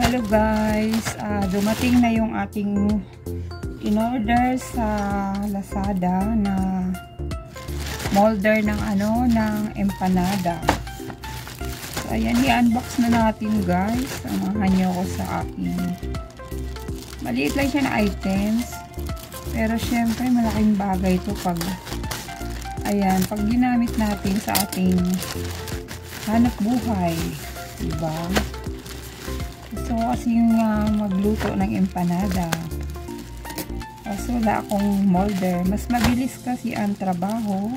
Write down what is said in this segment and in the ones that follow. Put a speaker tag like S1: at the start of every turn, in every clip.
S1: Hello guys, dumating na yung ating in-order sa Lazada na molder ng ng empanada. So ayan, i-unbox na natin guys. Samahan nyo ko sa aking maliit lang siya na items, pero syempre malaking bagay ito pag pag ginamit natin sa ating hanap buhay, diba? Gusto ko kasi magluto ng empanada. Kaso wala akong molder. Mas mabilis kasi ang trabaho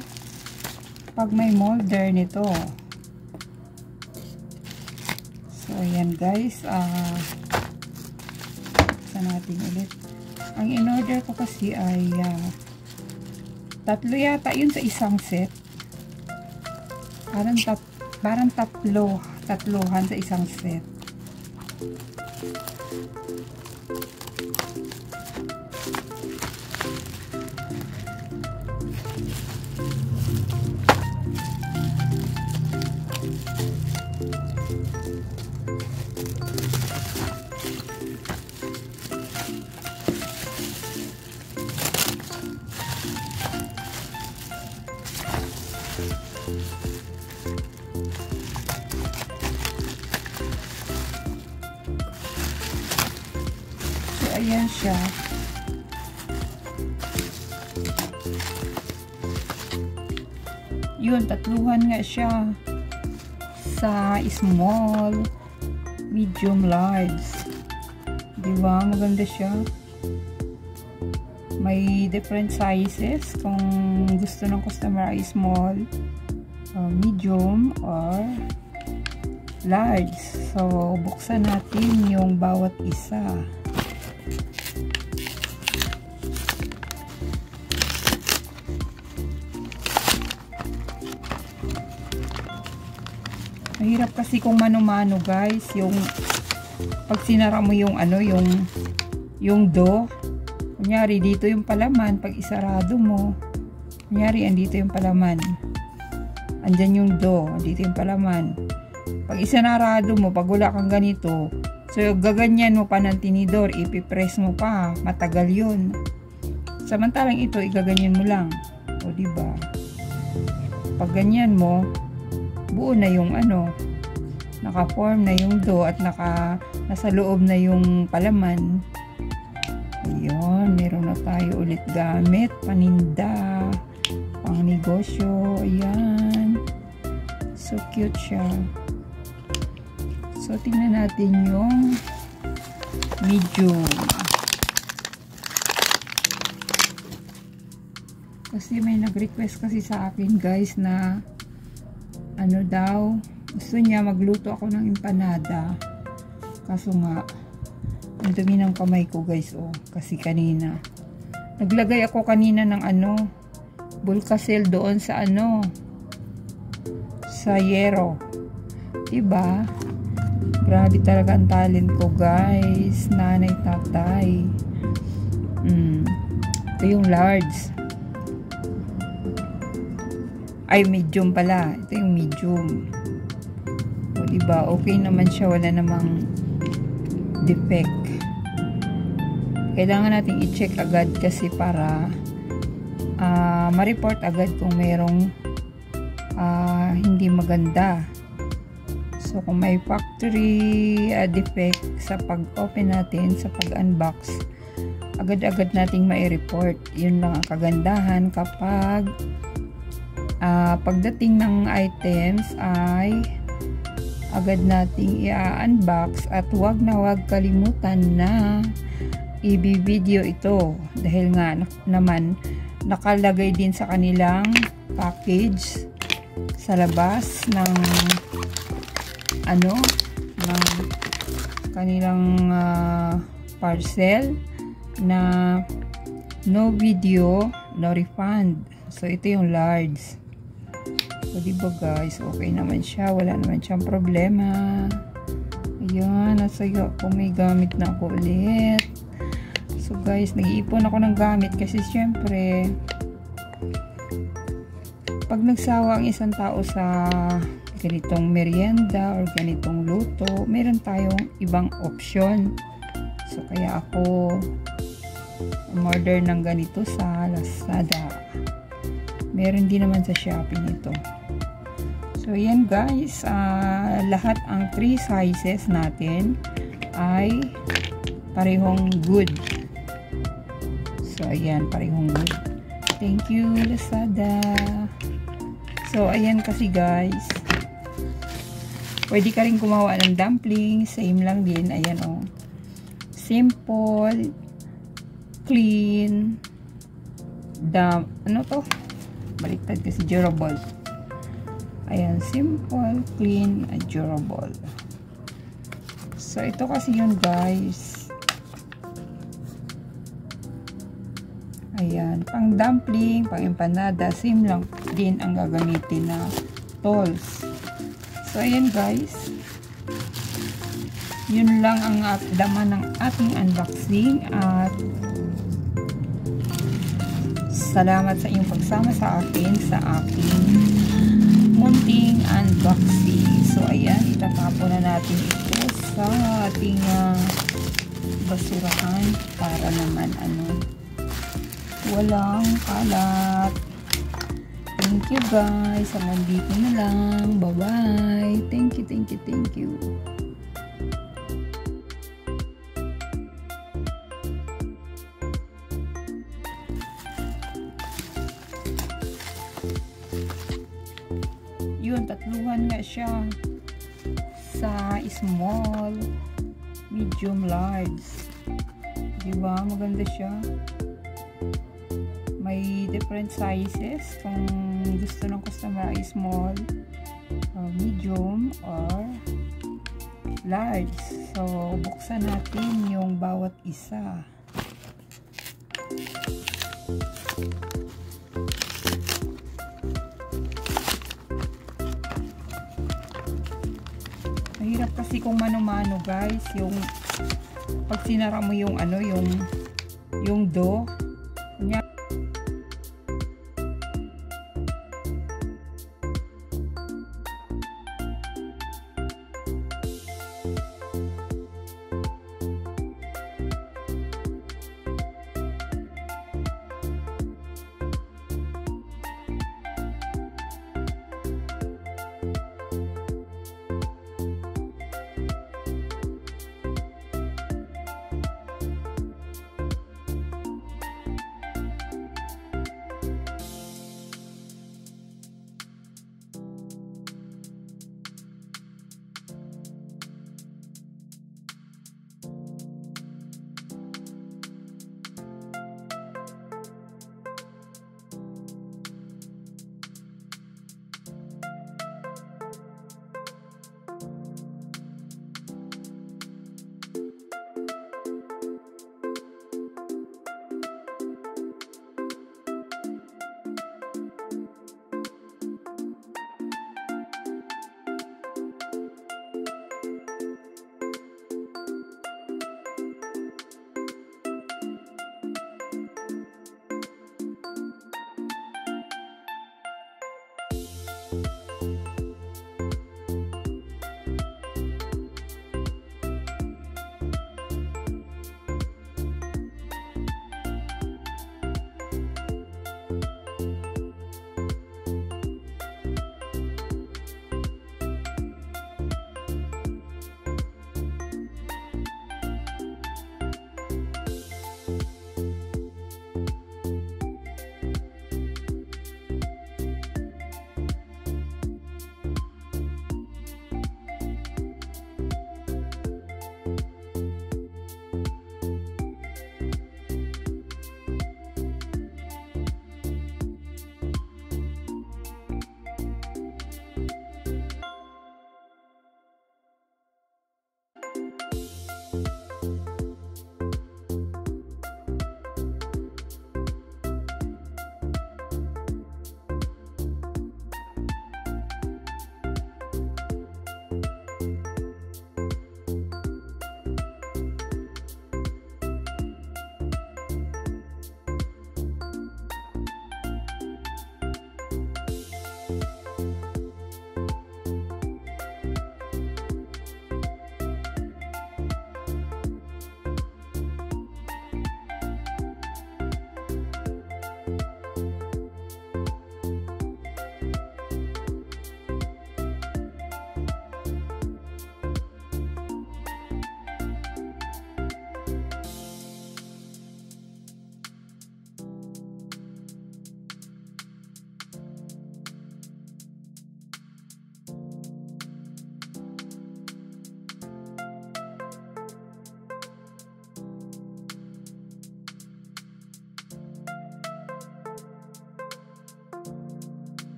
S1: pag may molder nito. So, ayan guys. Saan natin ulit. Ang in-order ko kasi ay tatlo yata yun sa isang set. Parang tatluhan sa isang set. Ayan siya. Yun, tatluhan nga siya. Sa small, medium, large. Diba? Maganda siya. May different sizes. Kung gusto ng customer ay small, medium, or large. So, buksan natin yung bawat isa. Mahirap kasi kung mano-mano guys, yung pag sinara mo yung yung dough, kunyari dito yung palaman, pag isarado mo, kunyari andito yung palaman, andyan yung dough, dito yung palaman, pag isanarado mo, pag wala kang ganito, so gaganyan mo pa ng tinidor, ipipress mo pa, matagal yun. Samantalang ito, igaganyan mo lang, o diba? Pag ganyan mo, buo na yung naka-form na yung dough at nasa loob na yung palaman. Ayun, meron na tayo ulit gamit, paninda, pang negosyo. Ayan, so cute siya. So tingnan natin yung medium, kasi may nag-request kasi sa akin guys na daw, gusto niya magluto ako ng empanada. Kaso nga, ang dumi ng kamay ko guys, kasi kanina naglagay ako kanina ng bulkasel doon sa sa yero, diba? Grabe talaga ang talent ko guys, nanay tatay. Ito yung large. Ay, medium pala. Ito yung medium. O, diba? Okay naman siya. Wala namang defect. Kailangan natin i-check agad kasi para ma-report agad kung mayroong hindi maganda. So, kung may factory defect sa pag-open natin, sa pag-unbox, agad-agad nating mai-report. Yun lang ang kagandahan kapag pagdating ng items ay agad nating i-unbox at wag kalimutan na i-video ito dahil nga naman nakalagay din sa kanilang package sa labas ng ng kanilang parcel na no video, no refund. So ito yung large. So, diba guys, okay naman siya. Wala naman siyang problema. Ayan, nasaya ako. May gamit na ako ulit. So guys, nag-iipon ako ng gamit kasi syempre pag nagsawa ang isang tao sa ganitong merienda or ganitong luto, meron tayong ibang option. So kaya ako umorder ng ganito sa Lazada. Meron din naman sa Shopee nito. So yan guys, lahat ang 3 sizes natin ay parehong good. So ayan, parehong good. Thank you Lazada. So ayan kasi guys, pwede ka rin gumawa ng dumpling, same lang din. Ayan o, simple, clean, ano to? Baliktad kasi, durable. Ayan, simple, clean, durable. So ito kasi yun guys. Ayan, pang dumpling, pang empanada, same lang din ang gagamitin na tools. So ayan guys, yun lang ang laman ng ating unboxing, at salamat sa inyong pagsama sa akin sa aking munting unboxing. So ayan, itatapon na natin ito sa ating basurahan para naman walang kalat. Thank you guys. Hanggang dito na lang. Bye bye. Thank you, thank you, thank you. Yun, tatluhan nga siya sa small, medium, large. Diba? Maganda siya. May different sizes kung gusto ng customer ay small, medium, or large. So, buksan natin yung bawat isa. Mahirap kasi kung mano-mano guys, yung pag sinara mo yung yung dough,